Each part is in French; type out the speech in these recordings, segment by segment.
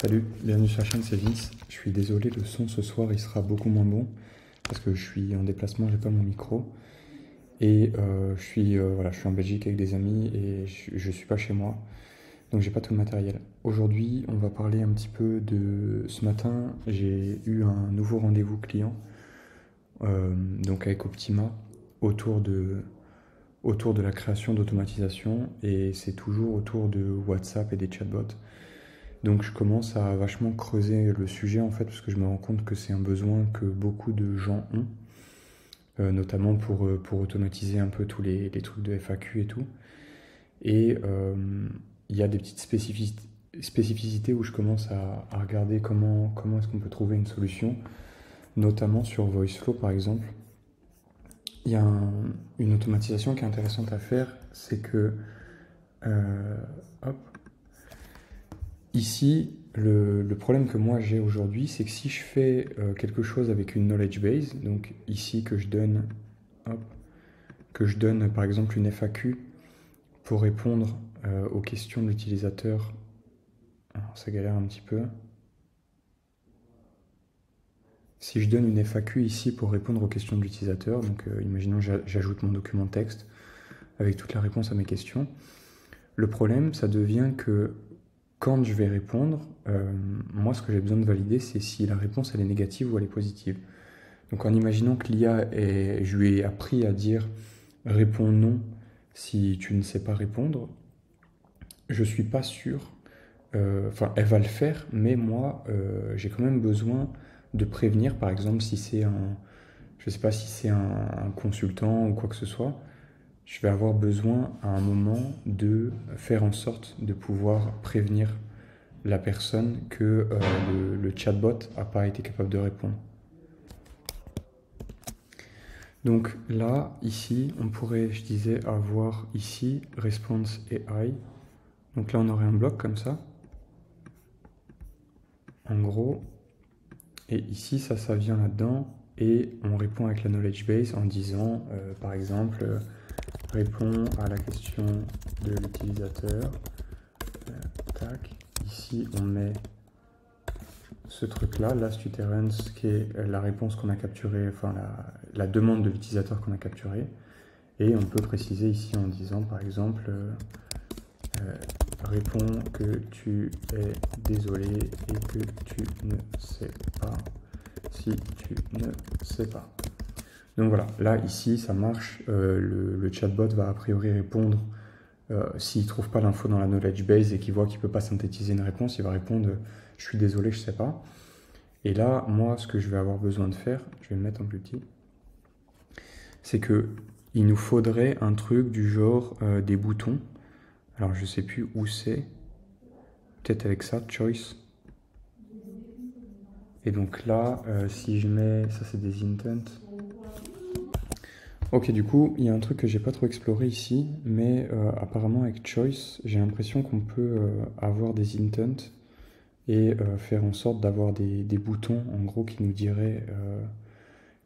Salut, bienvenue sur la chaîne, c'est Vince. Je suis désolé, le son ce soir il sera beaucoup moins bon parce que je suis en déplacement, j'ai pas mon micro et voilà, je suis en Belgique avec des amis et je suis pas chez moi, donc j'ai pas tout le matériel. Aujourd'hui, on va parler un petit peu de ce matin. J'ai eu un nouveau rendez-vous client, donc avec Optima autour de autour de la création d'automatisation et c'est toujours autour de WhatsApp et des chatbots. Donc je commence à vachement creuser le sujet en fait parce que je me rends compte que c'est un besoin que beaucoup de gens ont, notamment pour automatiser un peu tous les trucs de FAQ et tout. Et il y a des petites spécificités où je commence à regarder comment est-ce qu'on peut trouver une solution, notamment sur VoiceFlow par exemple. Il y a une automatisation qui est intéressante à faire, c'est que euh, hop, ici, le problème que moi j'ai aujourd'hui, c'est que si je fais quelque chose avec une knowledge base, donc ici hop, que je donne par exemple une FAQ pour répondre aux questions de l'utilisateur, alors ça galère un petit peu. Si je donne une FAQ ici pour répondre aux questions de l'utilisateur, donc imaginons j'ajoute mon document texte avec toute la réponse à mes questions, le problème ça devient que quand je vais répondre, moi ce que j'ai besoin de valider, c'est si la réponse elle est négative ou elle est positive. Donc en imaginant que je lui ai appris à dire réponds non si tu ne sais pas répondre, je suis pas sûr. Enfin, elle va le faire, mais moi, j'ai quand même besoin de prévenir, par exemple, si c'est je sais pas si c'est un consultant ou quoi que ce soit, je vais avoir besoin à un moment de faire en sorte de pouvoir prévenir la personne que le chatbot n'a pas été capable de répondre. Donc là, ici, on pourrait, je disais, avoir ici response AI. Donc là, on aurait un bloc comme ça, en gros. Et ici, ça vient là-dedans. Et on répond avec la knowledge base en disant, par exemple, répond à la question de l'utilisateur. Tac. Ici, on met ce truc-là, last utterance, qui est la réponse qu'on a capturée, enfin la demande de l'utilisateur qu'on a capturée. Et on peut préciser ici en disant, par exemple, réponds que tu es désolé et que tu ne sais pas si tu ne sais pas. Donc voilà, là ici ça marche, le chatbot va a priori répondre, s'il ne trouve pas l'info dans la knowledge base et qu'il voit qu'il ne peut pas synthétiser une réponse, il va répondre je suis désolé, je ne sais pas. Et là, moi, ce que je vais avoir besoin de faire, je vais le mettre en plus petit, c'est que il nous faudrait un truc du genre des boutons. Alors je sais plus où c'est, peut-être avec ça, choice. Et donc là, si je mets, ça c'est des intents. Ok, du coup, il y a un truc que j'ai pas trop exploré ici, mais apparemment avec choice, j'ai l'impression qu'on peut avoir des intents et faire en sorte d'avoir des boutons, en gros, qui nous diraient,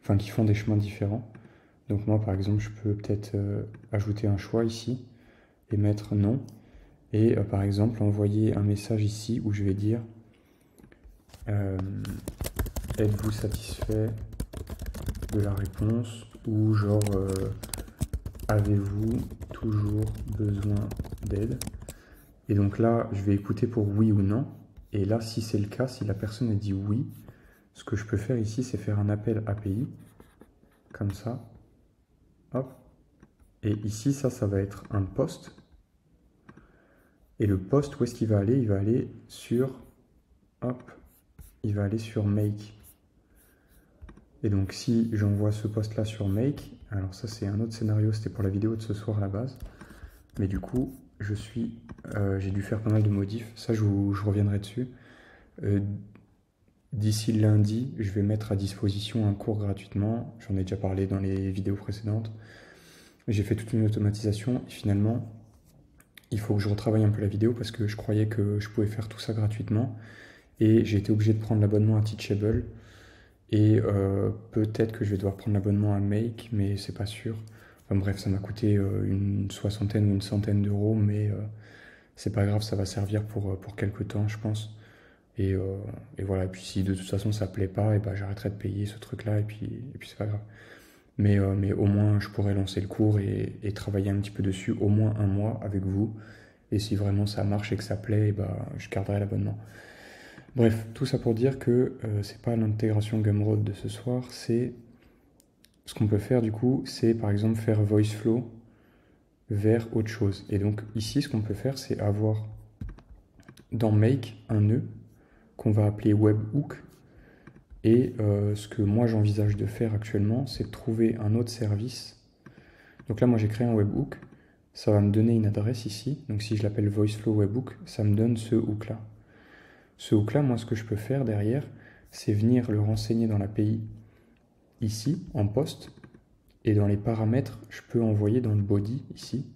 enfin, qui font des chemins différents. Donc moi, par exemple, je peux peut-être ajouter un choix ici et mettre non. Et par exemple, envoyer un message ici où je vais dire êtes-vous satisfait de la réponse ou genre avez-vous toujours besoin d'aide? Et donc là, je vais écouter pour oui ou non. Et là, si c'est le cas, si la personne a dit oui, ce que je peux faire ici, c'est faire un appel API, comme ça. Hop. Et ici, ça va être un post. Et le post, où est-ce qu'il va aller? Il va aller sur, hop, il va aller sur make. Et donc si j'envoie ce post-là sur make, alors ça c'est un autre scénario, c'était pour la vidéo de ce soir à la base. Mais du coup, j'ai dû faire pas mal de modifs, ça je reviendrai dessus. D'ici lundi, je vais mettre à disposition un cours gratuitement, j'en ai déjà parlé dans les vidéos précédentes. J'ai fait toute une automatisation et finalement, il faut que je retravaille un peu la vidéo parce que je croyais que je pouvais faire tout ça gratuitement. Et j'ai été obligé de prendre l'abonnement à Teachable. Et peut-être que je vais devoir prendre l'abonnement à Make, mais c'est pas sûr. Enfin bref, ça m'a coûté une soixantaine ou une centaine d'euros, mais c'est pas grave, ça va servir pour quelques temps, je pense. Et, euh, et voilà, et puis si de toute façon ça plaît pas, et ben j'arrêterai de payer ce truc-là, et puis c'est pas grave. Mais au moins je pourrais lancer le cours et travailler un petit peu dessus, au moins un mois avec vous. Et si vraiment ça marche et que ça plaît, et ben je garderai l'abonnement. Bref, tout ça pour dire que c'est pas l'intégration Gumroad de ce soir, c'est ce qu'on peut faire du coup, c'est par exemple faire VoiceFlow vers autre chose. Et donc ici, ce qu'on peut faire, c'est avoir dans Make un nœud qu'on va appeler Webhook. Et ce que moi j'envisage de faire actuellement, c'est de trouver un autre service. Donc là, moi j'ai créé un webhook. Ça va me donner une adresse ici. Donc si je l'appelle VoiceFlow Webhook, ça me donne ce hook-là. Ce hook-là, moi ce que je peux faire derrière, c'est venir le renseigner dans l'API ici, en poste. Et dans les paramètres, je peux envoyer dans le body ici.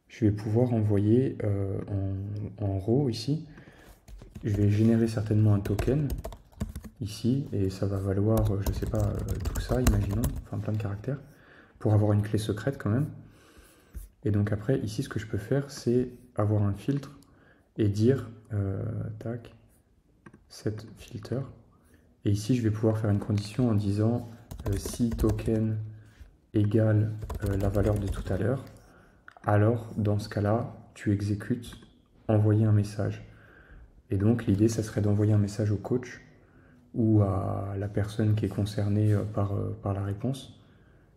Je vais pouvoir envoyer en row ici. Je vais générer certainement un token ici, et ça va valoir, je sais pas, tout ça, imaginons, enfin plein de caractères, pour avoir une clé secrète quand même. Et donc après, ici, ce que je peux faire, c'est avoir un filtre et dire, tac, set filter. Et ici, je vais pouvoir faire une condition en disant si token égale la valeur de tout à l'heure, alors dans ce cas-là, tu exécutes envoyer un message. Et donc l'idée, ça serait d'envoyer un message au coach ou à la personne qui est concernée par la réponse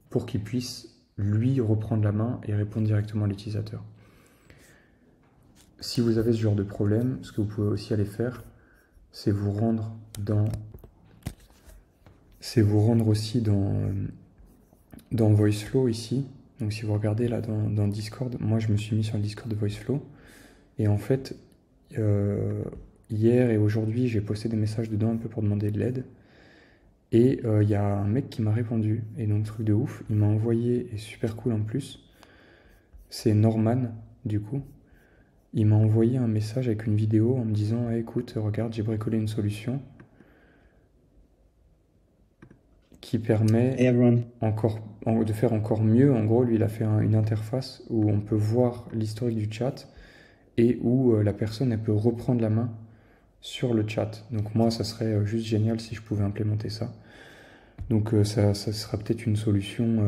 pour qu'il puisse, lui, reprendre la main et répondre directement à l'utilisateur. Si vous avez ce genre de problème, ce que vous pouvez aussi aller faire, c'est vous rendre aussi dans VoiceFlow ici. Donc si vous regardez là dans Discord, moi je me suis mis sur le Discord de VoiceFlow. Et en fait, hier et aujourd'hui, j'ai posté des messages dedans un peu pour demander de l'aide. Et il y a un mec qui m'a répondu. Et donc, truc de ouf, il m'a envoyé, et super cool en plus, c'est Norman, du coup. Il m'a envoyé un message avec une vidéo en me disant hey, écoute, regarde, j'ai bricolé une solution qui permet de faire encore mieux. En gros, lui, il a fait une interface où on peut voir l'historique du chat et où la personne, elle peut reprendre la main sur le chat. Donc moi, ça serait juste génial si je pouvais implémenter ça. Donc ça sera peut-être une solution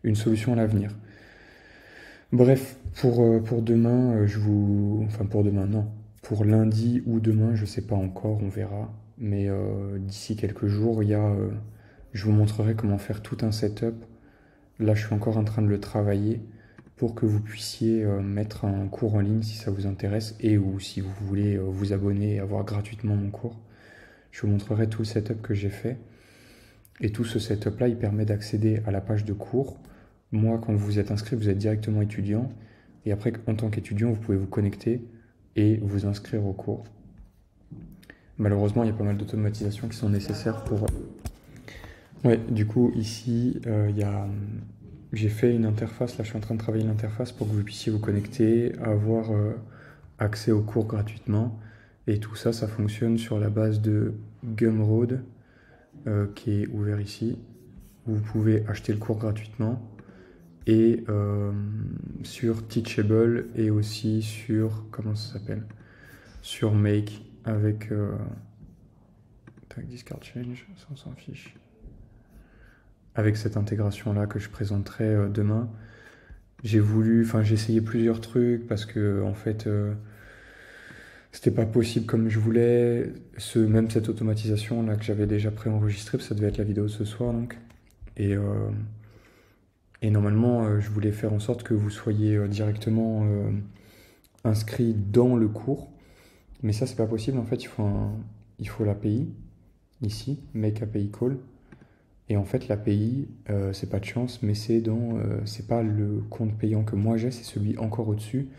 à l'avenir. Bref, pour demain, enfin pour demain, non. Pour lundi ou demain, je sais pas encore, on verra. Mais d'ici quelques jours, je vous montrerai comment faire tout un setup. Là, je suis encore en train de le travailler pour que vous puissiez mettre un cours en ligne si ça vous intéresse et ou si vous voulez vous abonner et avoir gratuitement mon cours. Je vous montrerai tout le setup que j'ai fait. Et tout ce setup-là, il permet d'accéder à la page de cours. Moi, quand vous êtes inscrit, vous êtes directement étudiant. Et après, en tant qu'étudiant, vous pouvez vous connecter et vous inscrire au cours. Malheureusement, il y a pas mal d'automatisations qui sont nécessaires pour... Ouais, du coup, ici, j'ai fait une interface. Là, je suis en train de travailler l'interface pour que vous puissiez vous connecter, avoir accès au cours gratuitement. Et tout ça, ça fonctionne sur la base de Gumroad, qui est ouvert ici. Vous pouvez acheter le cours gratuitement. Et sur Teachable et aussi sur, comment ça s'appelle, sur Make avec Discard Change, ça on s'en fiche, avec cette intégration là que je présenterai demain. J'ai essayé plusieurs trucs parce que en fait c'était pas possible comme je voulais, même cette automatisation là que j'avais déjà préenregistrée, ça devait être la vidéo de ce soir donc, et normalement, je voulais faire en sorte que vous soyez directement inscrit dans le cours. Mais ça, c'est pas possible. En fait, il faut l'API, ici, Make API Call. Et en fait, l'API, c'est pas de chance, mais c'est pas le compte payant que moi j'ai, c'est celui encore au-dessus.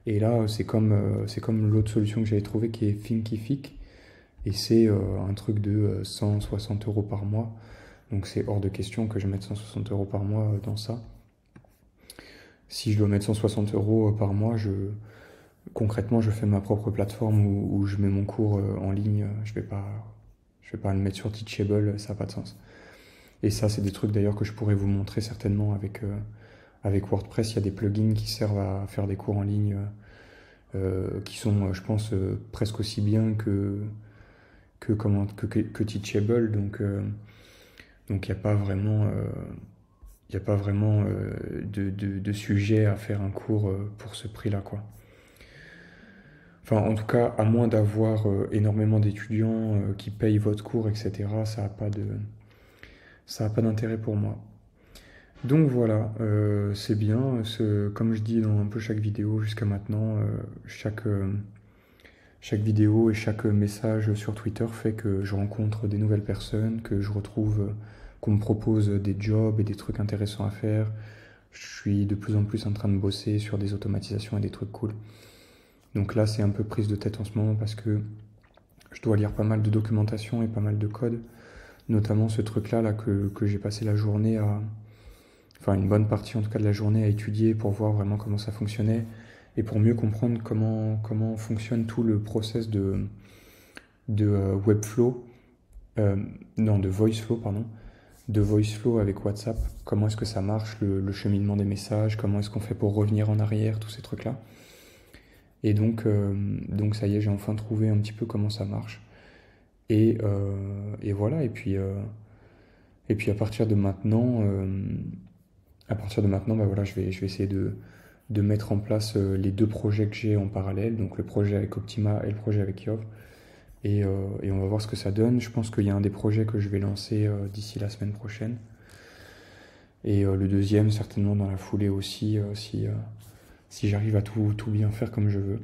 Et là, c'est comme l'autre solution que j'avais trouvée qui est Thinkific. Et c'est un truc de 160 € par mois. Donc c'est hors de question que je mette 160 € par mois dans ça. Si je dois mettre 160 € par mois, concrètement, je fais ma propre plateforme où je mets mon cours en ligne. Je vais pas le mettre sur Teachable, ça n'a pas de sens. Et ça, c'est des trucs d'ailleurs que je pourrais vous montrer certainement avec WordPress. Il y a des plugins qui servent à faire des cours en ligne qui sont, je pense, presque aussi bien que Teachable. Donc il n'y a pas vraiment, de sujet à faire un cours pour ce prix-là, quoi. Enfin, en tout cas, à moins d'avoir énormément d'étudiants qui payent votre cours, etc., ça a pas d'intérêt pour moi. Donc voilà, c'est bien. Comme je dis dans un peu chaque vidéo jusqu'à maintenant, chaque vidéo et chaque message sur Twitter fait que je rencontre des nouvelles personnes, que je retrouve, qu'on me propose des jobs et des trucs intéressants à faire. Je suis de plus en plus en train de bosser sur des automatisations et des trucs cool. Donc là, c'est un peu prise de tête en ce moment parce que je dois lire pas mal de documentation et pas mal de code. Notamment ce truc-là là, que j'ai passé la journée à... Enfin, une bonne partie en tout cas de la journée à étudier pour voir vraiment comment ça fonctionnait et pour mieux comprendre comment fonctionne tout le process de Webflow, non, de VoiceFlow, pardon, de VoiceFlow avec WhatsApp. Comment est-ce que ça marche, le cheminement des messages, comment est-ce qu'on fait pour revenir en arrière, tous ces trucs-là. Et donc ça y est, j'ai enfin trouvé un petit peu comment ça marche. Et voilà, et puis à partir de maintenant, bah voilà, je vais essayer de mettre en place les deux projets que j'ai en parallèle, donc le projet avec Optima et le projet avec Yov. Et on va voir ce que ça donne. Je pense qu'il y a un des projets que je vais lancer d'ici la semaine prochaine. Et le deuxième, certainement dans la foulée aussi, si j'arrive à tout bien faire comme je veux.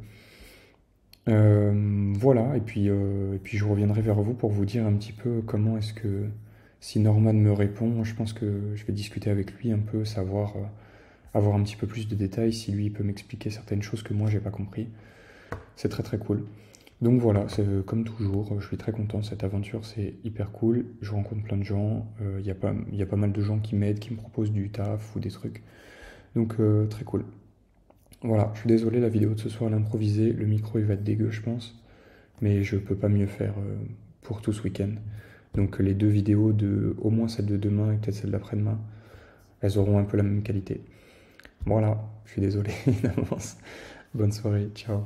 Voilà, et puis je reviendrai vers vous pour vous dire un petit peu comment est-ce que, si Norman me répond, je pense que je vais discuter avec lui un peu, savoir, avoir un petit peu plus de détails, si lui il peut m'expliquer certaines choses que moi j'ai pas compris. C'est très très cool. Donc voilà, c'est comme toujours, je suis très content, cette aventure c'est hyper cool, je rencontre plein de gens, il y a pas mal de gens qui m'aident, qui me proposent du taf ou des trucs, donc très cool. Voilà, je suis désolé, la vidéo de ce soir, l'improviser, le micro il va être dégueu je pense, mais je peux pas mieux faire pour tout ce week-end. Donc les deux vidéos, au moins celle de demain et peut-être celle d'après-demain, elles auront un peu la même qualité. Voilà, je suis désolé d'avance. Bonne soirée, ciao.